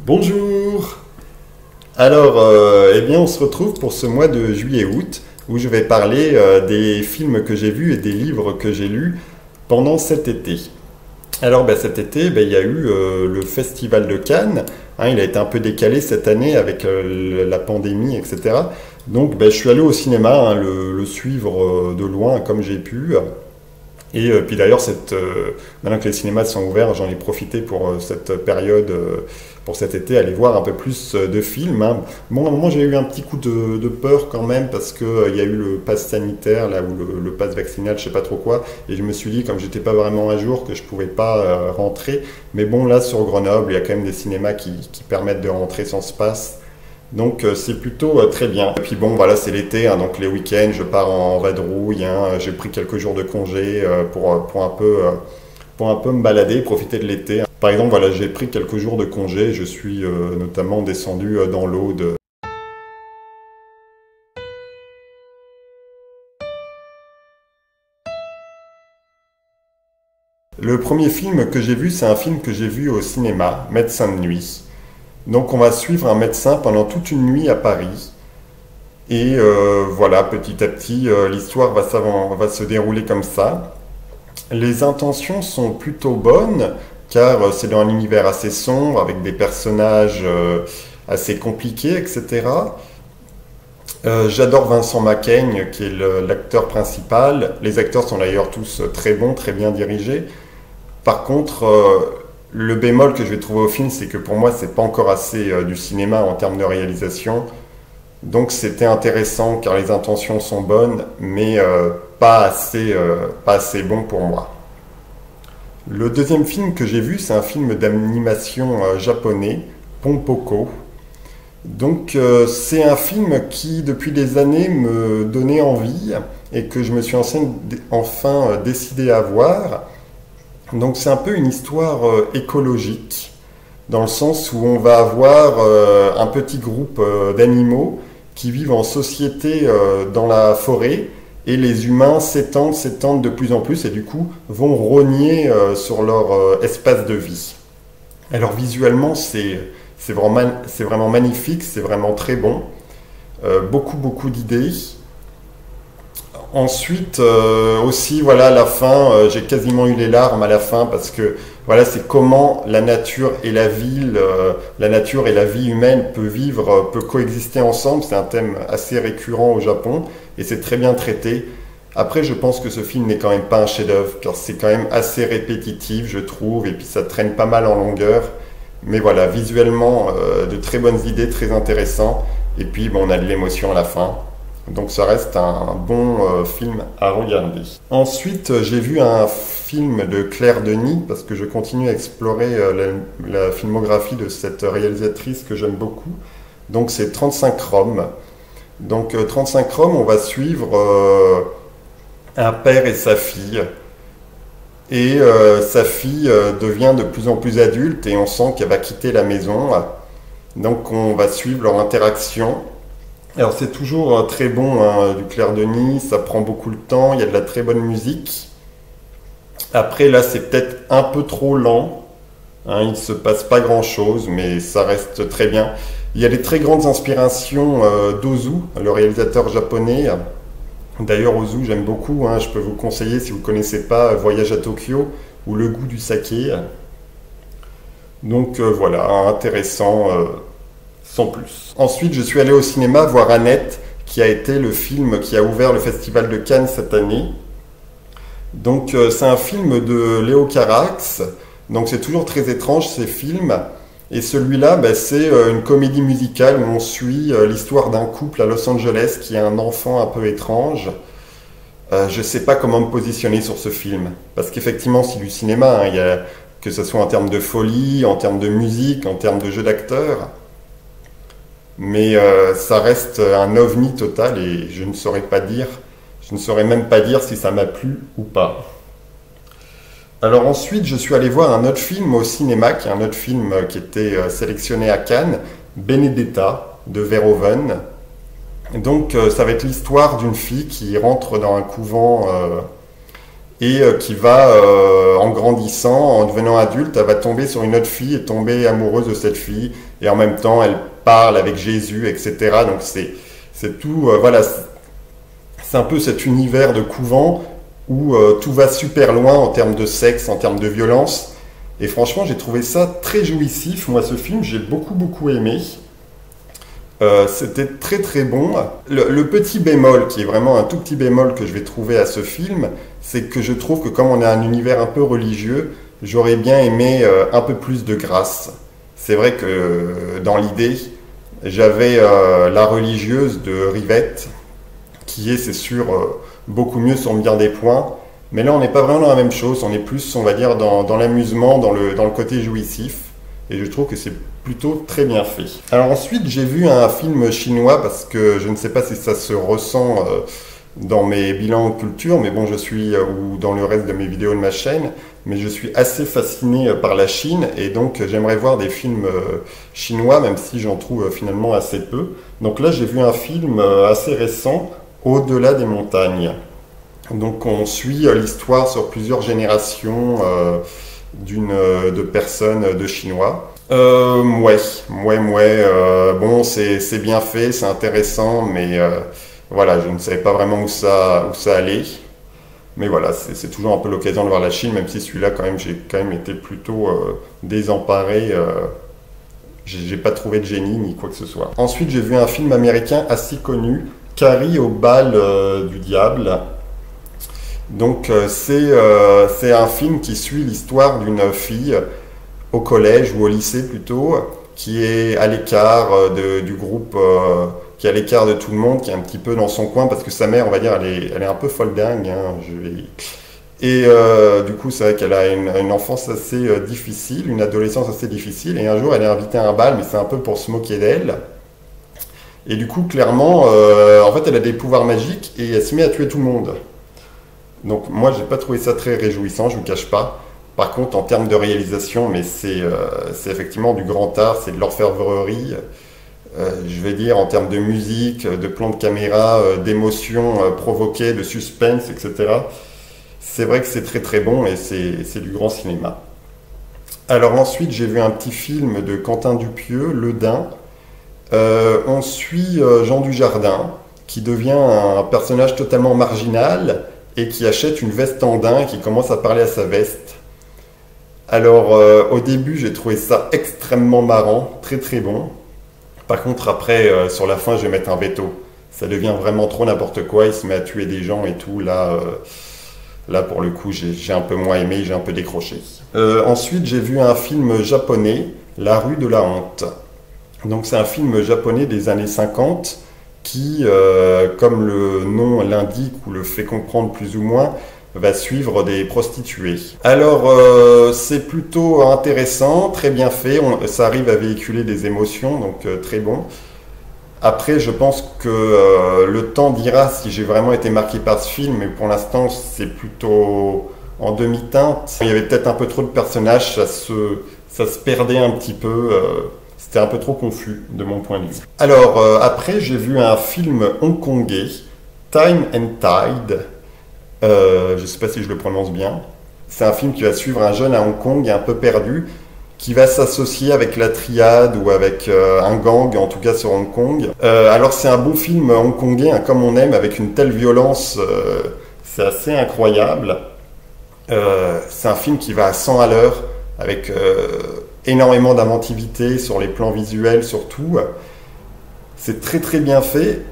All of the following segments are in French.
Bonjour! Alors, eh bien, on se retrouve pour ce mois de juillet-août où je vais parler des films que j'ai vus et des livres que j'ai lus pendant cet été. Alors, cet été, il y a eu le Festival de Cannes. Hein, il a été un peu décalé cette année avec la pandémie, etc. Donc, je suis allé au cinéma, hein, le suivre de loin comme j'ai pu. Et puis d'ailleurs, maintenant que les cinémas sont ouverts, j'en ai profité pour cette période, pour cet été, aller voir un peu plus de films. Hein. Bon, à un moment, j'ai eu un petit coup de peur quand même parce qu'il y a eu le pass sanitaire, là, ou le pass vaccinal, je sais pas trop quoi. Et je me suis dit, comme j'étais pas vraiment à jour, que je pouvais pas rentrer. Mais bon, là, sur Grenoble, il y a quand même des cinémas qui permettent de rentrer sans ce pass. Donc c'est plutôt très bien. Et puis bon, voilà, c'est l'été, hein, donc les week-ends, je pars en vadrouille. Hein, j'ai pris quelques jours de congé pour un peu me balader, profiter de l'été. Par exemple, voilà, j'ai pris quelques jours de congé. Je suis notamment descendu dans l'Aude. Le premier film que j'ai vu, c'est un film que j'ai vu au cinéma, Médecin de nuit. Donc on va suivre un médecin pendant toute une nuit à Paris. Et voilà, petit à petit, l'histoire va se dérouler comme ça. Les intentions sont plutôt bonnes, car c'est dans un univers assez sombre, avec des personnages assez compliqués, etc. J'adore Vincent Macaigne, qui est l'acteur principal. Les acteurs sont d'ailleurs tous très bons, très bien dirigés. Par contre, le bémol que je vais trouver au film, c'est que pour moi, c'est pas encore assez du cinéma en termes de réalisation. Donc c'était intéressant car les intentions sont bonnes, mais pas assez bon pour moi. Le deuxième film que j'ai vu, c'est un film d'animation japonais, Pompoko. Donc c'est un film qui, depuis des années, me donnait envie et que je me suis enfin décidé à voir. Donc c'est un peu une histoire écologique, dans le sens où on va avoir un petit groupe d'animaux qui vivent en société dans la forêt et les humains s'étendent de plus en plus et du coup vont rogner sur leur espace de vie. Alors visuellement c'est vraiment magnifique, c'est vraiment très bon, beaucoup d'idées. Ensuite, aussi, voilà, à la fin, j'ai quasiment eu les larmes à la fin parce que, voilà, c'est comment la nature et la ville, la nature et la vie humaine peut coexister ensemble. C'est un thème assez récurrent au Japon et c'est très bien traité. Après, je pense que ce film n'est quand même pas un chef-d'œuvre car c'est quand même assez répétitif, je trouve, et puis ça traîne pas mal en longueur. Mais voilà, visuellement, de très bonnes idées, très intéressant. Et puis, bon, on a de l'émotion à la fin. Donc ça reste un bon film à regarder. Ensuite, j'ai vu un film de Claire Denis, parce que je continue à explorer la filmographie de cette réalisatrice que j'aime beaucoup. Donc c'est 35 Roms. Donc 35 Roms, on va suivre un père et sa fille. Et sa fille devient de plus en plus adulte et on sent qu'elle va quitter la maison. Donc on va suivre leur interaction. Alors c'est toujours très bon, hein, du Claire Denis, ça prend beaucoup de temps, il y a de la très bonne musique. Après là c'est peut-être un peu trop lent, hein, il ne se passe pas grand-chose, mais ça reste très bien. Il y a des très grandes inspirations d'Ozu, le réalisateur japonais. D'ailleurs Ozu j'aime beaucoup, hein, je peux vous conseiller si vous ne connaissez pas Voyage à Tokyo ou Le goût du saké. Donc voilà, intéressant. Sans plus. Ensuite, je suis allé au cinéma voir Annette, qui a été le film qui a ouvert le Festival de Cannes cette année. Donc, c'est un film de Léo Carax. Donc, c'est toujours très étrange ces films. Et celui-là, c'est une comédie musicale où on suit l'histoire d'un couple à Los Angeles qui a un enfant un peu étrange. Je ne sais pas comment me positionner sur ce film. Parce qu'effectivement, c'est du cinéma. Hein, que ce soit en termes de folie, en termes de musique, en termes de jeu d'acteur. Mais ça reste un ovni total et je ne saurais même pas dire si ça m'a plu ou pas. Alors ensuite, je suis allé voir un autre film au cinéma, qui est un autre film qui était sélectionné à Cannes, Benedetta, de Verhoeven. Donc ça va être l'histoire d'une fille qui rentre dans un couvent et qui va, en grandissant, en devenant adulte, elle va tomber sur une autre fille et tomber amoureuse de cette fille, et en même temps elle parle avec Jésus, etc. Donc c'est tout, voilà, c'est un peu cet univers de couvent où tout va super loin en termes de sexe, en termes de violence. Et franchement, j'ai trouvé ça très jouissif. Moi, ce film, j'ai beaucoup aimé. C'était très très bon. Le petit bémol, qui est vraiment un tout petit bémol que je vais trouver à ce film, c'est que je trouve que comme on a un univers un peu religieux, j'aurais bien aimé un peu plus de grâce. C'est vrai que dans l'idée, j'avais la religieuse de Rivette, qui est, c'est sûr, beaucoup mieux sur bien des points. Mais là, on n'est pas vraiment dans la même chose. On est plus, on va dire, dans l'amusement, dans le côté jouissif. Et je trouve que c'est plutôt très bien fait. Alors ensuite, j'ai vu un film chinois, parce que je ne sais pas si ça se ressent dans mes bilans culture, mais bon, je suis, ou dans le reste de mes vidéos de ma chaîne, mais je suis assez fasciné par la Chine, et donc j'aimerais voir des films chinois, même si j'en trouve finalement assez peu. Donc là, j'ai vu un film assez récent, Au-delà des montagnes. Donc on suit l'histoire sur plusieurs générations de personnes de Chinois. Bon, c'est bien fait, c'est intéressant, mais voilà, je ne savais pas vraiment où ça allait. Mais voilà, c'est toujours un peu l'occasion de voir la Chine, même si celui-là, quand même, j'ai quand même été plutôt désemparé. J'ai pas trouvé de génie ni quoi que ce soit. Ensuite, j'ai vu un film américain assez connu, Carrie au bal du diable. Donc c'est un film qui suit l'histoire d'une fille au collège ou au lycée plutôt, qui est à l'écart du groupe, qui est à l'écart de tout le monde, qui est un petit peu dans son coin, parce que sa mère, on va dire, elle est un peu folle dingue. Et du coup, c'est vrai qu'elle a une enfance assez difficile, une adolescence assez difficile, et un jour, elle est invitée à un bal, mais c'est un peu pour se moquer d'elle. Et du coup, clairement, en fait, elle a des pouvoirs magiques, et elle se met à tuer tout le monde. Donc moi, j'ai pas trouvé ça très réjouissant, je vous cache pas. Par contre, en termes de réalisation, mais c'est effectivement du grand art, c'est de l'orfèvrerie. Je vais dire en termes de musique, de plan de caméra, d'émotions provoquées, de suspense, etc. C'est vrai que c'est très très bon et c'est du grand cinéma. Alors ensuite, j'ai vu un petit film de Quentin Dupieux, Le Dain. On suit Jean Dujardin, qui devient un personnage totalement marginal et qui achète une veste en daim et qui commence à parler à sa veste. Alors au début, j'ai trouvé ça extrêmement marrant, très très bon. Par contre, après, sur la fin, je vais mettre un veto. Ça devient vraiment trop n'importe quoi, il se met à tuer des gens et tout. Là pour le coup, j'ai un peu moins aimé, j'ai un peu décroché. Ensuite, j'ai vu un film japonais, La rue de la honte. Donc c'est un film japonais des années 50 qui, comme le nom l'indique ou le fait comprendre plus ou moins, va suivre des prostituées. Alors c'est plutôt intéressant, très bien fait, ça arrive à véhiculer des émotions, donc très bon. Après, je pense que le temps dira si j'ai vraiment été marqué par ce film, mais pour l'instant c'est plutôt en demi-teinte. Il y avait peut-être un peu trop de personnages, ça se perdait un petit peu. C'était un peu trop confus de mon point de vue. Alors après, j'ai vu un film hongkongais, Time and Tide. Je ne sais pas si je le prononce bien. C'est un film qui va suivre un jeune à Hong Kong, un peu perdu, qui va s'associer avec la triade ou avec un gang, en tout cas sur Hong Kong. Alors c'est un bon film hongkongais, hein, comme on aime, avec une telle violence, c'est assez incroyable. C'est un film qui va à 100 à l'heure, avec énormément d'inventivité sur les plans visuels surtout. C'est très très bien fait.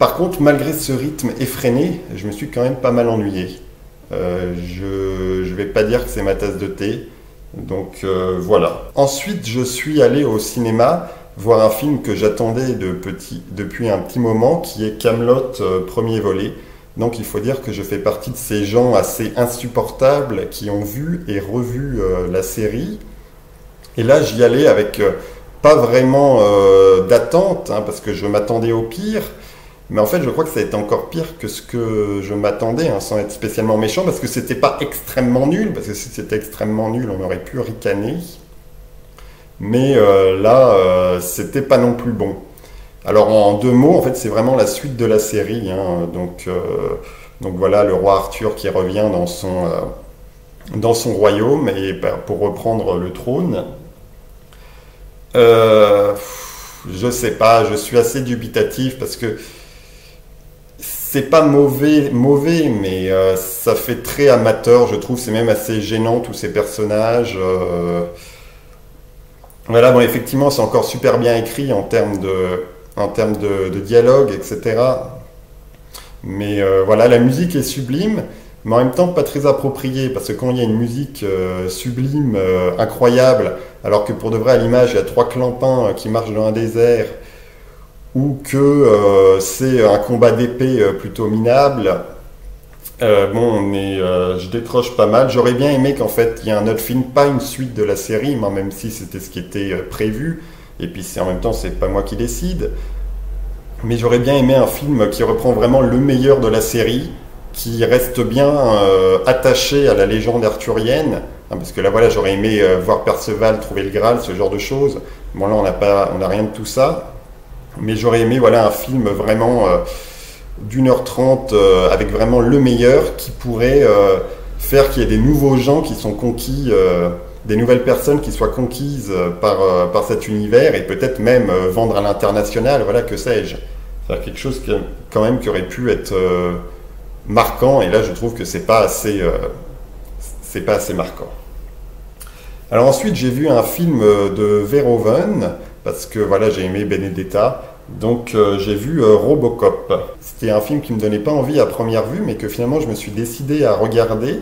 Par contre, malgré ce rythme effréné, je me suis quand même pas mal ennuyé. Je vais pas dire que c'est ma tasse de thé. Donc voilà. Ensuite, je suis allé au cinéma voir un film que j'attendais depuis un petit moment, qui est Kaamelott, premier volet. Donc il faut dire que je fais partie de ces gens assez insupportables qui ont vu et revu la série. Et là, j'y allais avec pas vraiment d'attente, hein, parce que je m'attendais au pire. Mais en fait, je crois que ça a été encore pire que ce que je m'attendais, hein, sans être spécialement méchant, parce que c'était pas extrêmement nul, parce que si c'était extrêmement nul, on aurait pu ricaner. Mais là, c'était pas non plus bon. Alors en deux mots, en fait, c'est vraiment la suite de la série, hein, donc Donc voilà, le roi Arthur qui revient dans son royaume et pour reprendre le trône. Je sais pas, je suis assez dubitatif parce que c'est pas mauvais, mais ça fait très amateur, je trouve. C'est même assez gênant tous ces personnages. Voilà, bon, effectivement, c'est encore super bien écrit en termes de dialogue, etc. Mais voilà, la musique est sublime, mais en même temps pas très appropriée, parce que quand il y a une musique sublime, incroyable, alors que pour de vrai à l'image il y a trois clampins qui marchent dans un désert, ou que c'est un combat d'épée plutôt minable, bon, je décroche pas mal. J'aurais bien aimé qu'en fait il y ait un autre film, pas une suite de la série, mais même si c'était ce qui était prévu, et puis en même temps c'est pas moi qui décide. Mais j'aurais bien aimé un film qui reprend vraiment le meilleur de la série, qui reste bien attaché à la légende arthurienne, hein, parce que là voilà, j'aurais aimé voir Perceval trouver le Graal, ce genre de choses. Bon là on n'a rien de tout ça, mais j'aurais aimé voilà un film vraiment d'1h30 avec vraiment le meilleur qui pourrait faire qu'il y ait des nouveaux gens qui sont conquis. Des nouvelles personnes qui soient conquises par cet univers et peut-être même vendre à l'international, voilà, que sais-je. C'est quelque chose quand même qui aurait pu être marquant, et là je trouve que c'est pas assez marquant. Alors ensuite j'ai vu un film de Verhoeven, parce que voilà, j'ai aimé Benedetta, donc j'ai vu Robocop. C'était un film qui me donnait pas envie à première vue, mais que finalement je me suis décidé à regarder.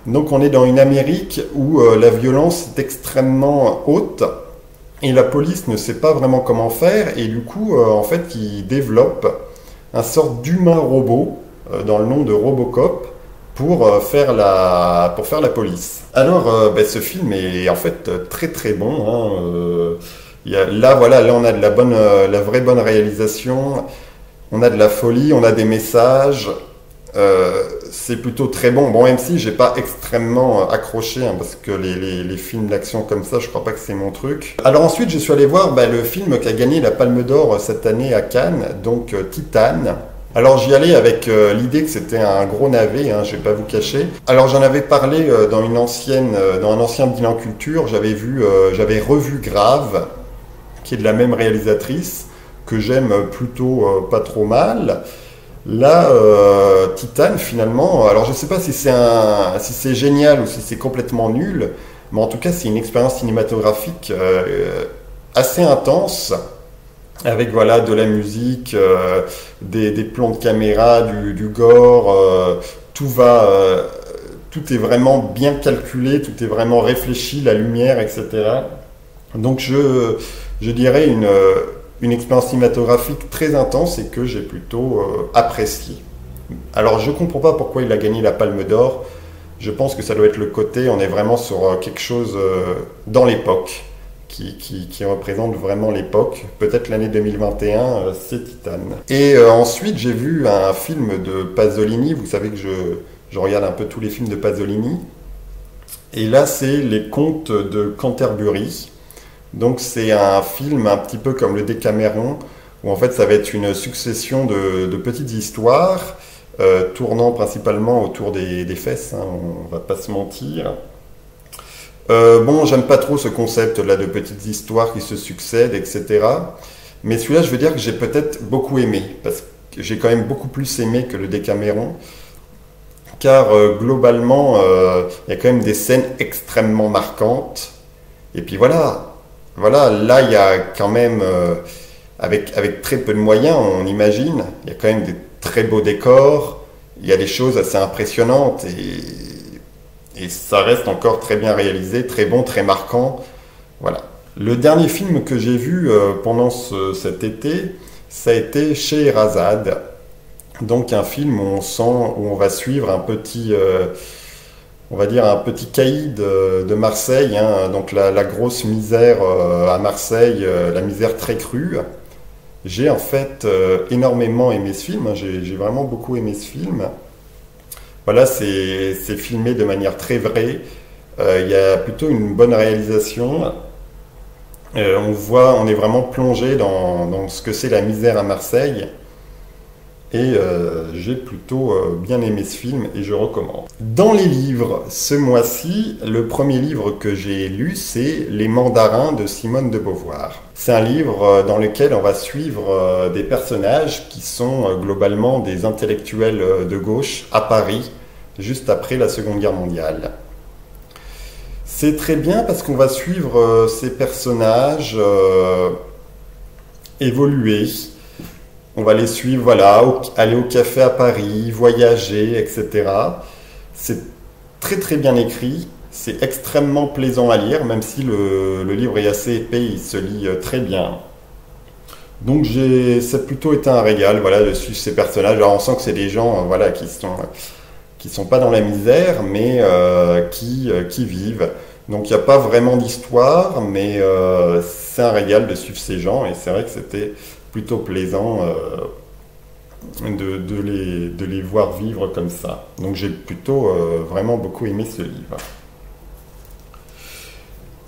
Donc on est dans une Amérique où la violence est extrêmement haute et la police ne sait pas vraiment comment faire, et du coup en fait ils développent un sorte d'humain robot dans le nom de Robocop pour faire la police. Alors ce film est en fait très très bon, hein. Là on a de la vraie bonne réalisation, on a de la folie, on a des messages. C'est plutôt très bon. Bon, même si j'ai pas extrêmement accroché, hein, parce que les films d'action comme ça, je crois pas que c'est mon truc. Alors ensuite, je suis allé voir le film qui a gagné la Palme d'Or cette année à Cannes, donc Titane. Alors j'y allais avec l'idée que c'était un gros navet, hein, je vais pas vous cacher. Alors j'en avais parlé dans un ancien bilan culture. J'avais revu Grave, qui est de la même réalisatrice, que j'aime plutôt pas trop mal. Là, Titane, finalement, alors je ne sais pas si c'est génial ou si c'est complètement nul, mais en tout cas, c'est une expérience cinématographique assez intense, avec voilà, de la musique, des plans de caméra, du gore, tout est vraiment bien calculé, tout est vraiment réfléchi, la lumière, etc. Donc je dirais une expérience cinématographique très intense et que j'ai plutôt apprécié. Alors je ne comprends pas pourquoi il a gagné la Palme d'Or. Je pense que ça doit être le côté, on est vraiment sur quelque chose dans l'époque, qui représente vraiment l'époque. Peut-être l'année 2021, c'est Titane. Et ensuite j'ai vu un film de Pasolini. Vous savez que je regarde un peu tous les films de Pasolini. Et là c'est Les Contes de Canterbury. Donc c'est un film un petit peu comme le Décaméron, où en fait ça va être une succession de petites histoires, tournant principalement autour des fesses, hein, on va pas se mentir. Bon, j'aime pas trop ce concept-là de petites histoires qui se succèdent, etc. Mais celui-là, je veux dire que j'ai peut-être beaucoup aimé, parce que j'ai quand même beaucoup plus aimé que le Décaméron, car globalement, il y a quand même des scènes extrêmement marquantes. Et puis voilà, là il y a quand même, avec très peu de moyens, on imagine, il y a quand même des très beaux décors, il y a des choses assez impressionnantes, et ça reste encore très bien réalisé, très bon, très marquant. Voilà. Le dernier film que j'ai vu pendant cet été, ça a été Scheherazade. Donc un film où on va suivre un petit, on va dire un petit caïd de Marseille, hein, donc la grosse misère à Marseille, la misère très crue. J'ai en fait énormément aimé ce film, hein, j'ai vraiment beaucoup aimé ce film. Voilà, c'est filmé de manière très vraie, il y a plutôt une bonne réalisation. On est vraiment plongé dans ce que c'est la misère à Marseille. Et j'ai plutôt bien aimé ce film et je recommande. Dans les livres, ce mois-ci, le premier livre que j'ai lu, c'est Les Mandarins de Simone de Beauvoir. C'est un livre dans lequel on va suivre des personnages qui sont globalement des intellectuels de gauche à Paris, juste après la Seconde Guerre mondiale. C'est très bien parce qu'on va suivre ces personnages évoluer. On va les suivre, voilà, aller au café à Paris, voyager, etc. C'est très très bien écrit, c'est extrêmement plaisant à lire, même si le livre est assez épais, il se lit très bien. Donc ça a plutôt été un régal, voilà, de suivre ces personnages. Alors on sent que c'est des gens, voilà, qui sont pas dans la misère, mais qui vivent. Donc il n'y a pas vraiment d'histoire, mais c'est un régal de suivre ces gens, et c'est vrai que c'était plutôt plaisant de les voir vivre comme ça. Donc j'ai plutôt vraiment beaucoup aimé ce livre.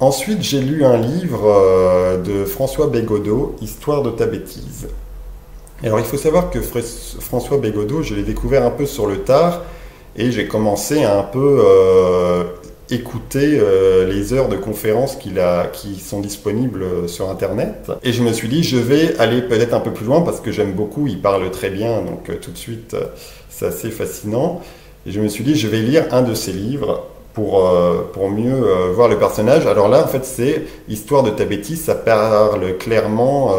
Ensuite, j'ai lu un livre de François Bégaudeau, Histoire de ta bêtise. Alors il faut savoir que François Bégaudeau, je l'ai découvert un peu sur le tard, et j'ai commencé à un peu écouter les heures de conférences qui sont disponibles sur Internet. Et je me suis dit, je vais aller peut-être un peu plus loin parce que j'aime beaucoup, il parle très bien, donc tout de suite, c'est assez fascinant. Et je me suis dit, je vais lire un de ses livres pour mieux voir le personnage. Alors là, en fait, c'est Histoire de ta bêtise, ça parle clairement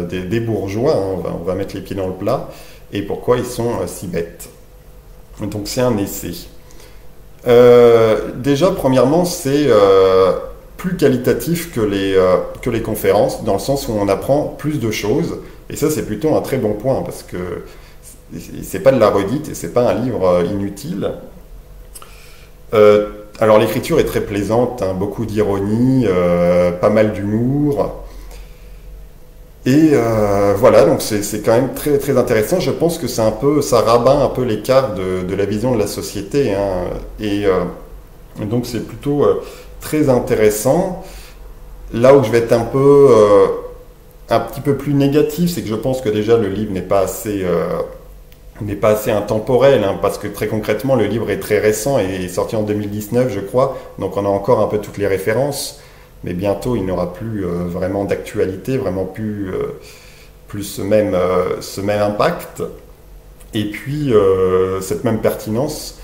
des bourgeois, hein, on va mettre les pieds dans le plat, et pourquoi ils sont si bêtes. Donc c'est un essai. Déjà, premièrement, c'est plus qualitatif que les conférences, dans le sens où on apprend plus de choses, et ça c'est plutôt un très bon point, parce que c'est pas de la redite, et c'est pas un livre inutile. Alors l'écriture est très plaisante, hein, beaucoup d'ironie, pas mal d'humour, et voilà, donc c'est quand même très, très intéressant. Je pense que ça rabat un peu l'écart de la vision de la société, hein, et donc c'est plutôt très intéressant. Là où je vais être un petit peu plus négatif, c'est que je pense que déjà le livre n'est pas assez intemporel, hein, parce que très concrètement le livre est très récent et est sorti en 2019, je crois, donc on a encore un peu toutes les références. Mais bientôt, il n'aura plus vraiment d'actualité, vraiment plus ce même impact, et puis cette même pertinence.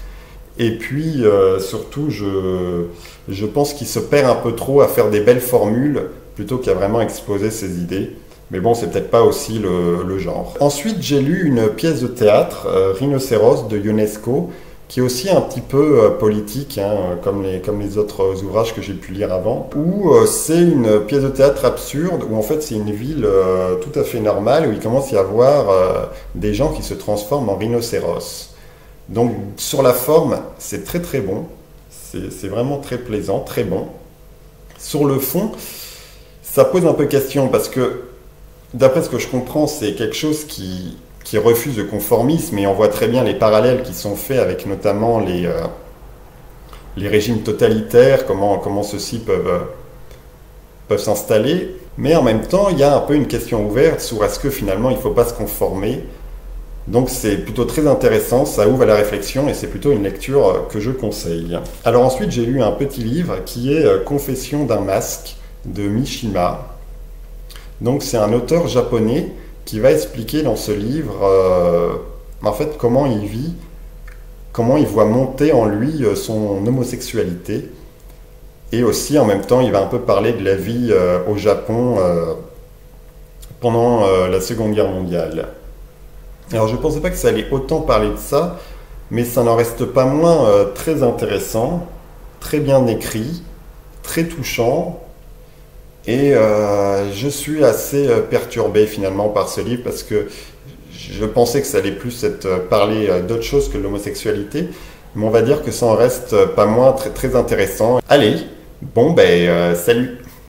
Et puis, surtout, je pense qu'il se perd un peu trop à faire des belles formules, plutôt qu'à vraiment exposer ses idées. Mais bon, c'est peut-être pas aussi le genre. Ensuite, j'ai lu une pièce de théâtre, Rhinocéros, de Ionesco, qui est aussi un petit peu politique, hein, comme les autres ouvrages que j'ai pu lire avant, où c'est une pièce de théâtre absurde, où en fait c'est une ville tout à fait normale, où il commence à y avoir des gens qui se transforment en rhinocéros. Donc sur la forme, c'est très très bon, c'est vraiment très plaisant, très bon. Sur le fond, ça pose un peu question, parce que d'après ce que je comprends, c'est quelque chose qui refuse le conformisme, et on voit très bien les parallèles qui sont faits avec notamment les régimes totalitaires, comment ceux-ci peuvent s'installer. Mais en même temps, il y a un peu une question ouverte sur est-ce que finalement il ne faut pas se conformer. Donc c'est plutôt très intéressant, ça ouvre à la réflexion, et c'est plutôt une lecture que je conseille. Alors ensuite, j'ai lu un petit livre qui est Confession d'un masque de Mishima. Donc c'est un auteur japonais qui va expliquer dans ce livre en fait comment il vit, comment il voit monter en lui son homosexualité, et aussi en même temps il va un peu parler de la vie au Japon pendant la Seconde Guerre mondiale. Alors je ne pensais pas que ça allait autant parler de ça, mais ça n'en reste pas moins très intéressant, très bien écrit, très touchant. Et je suis assez perturbé finalement par ce livre, parce que je pensais que ça allait plus parler d'autre chose que de l'homosexualité, mais on va dire que ça en reste pas moins très, très intéressant. Allez, bon ben salut!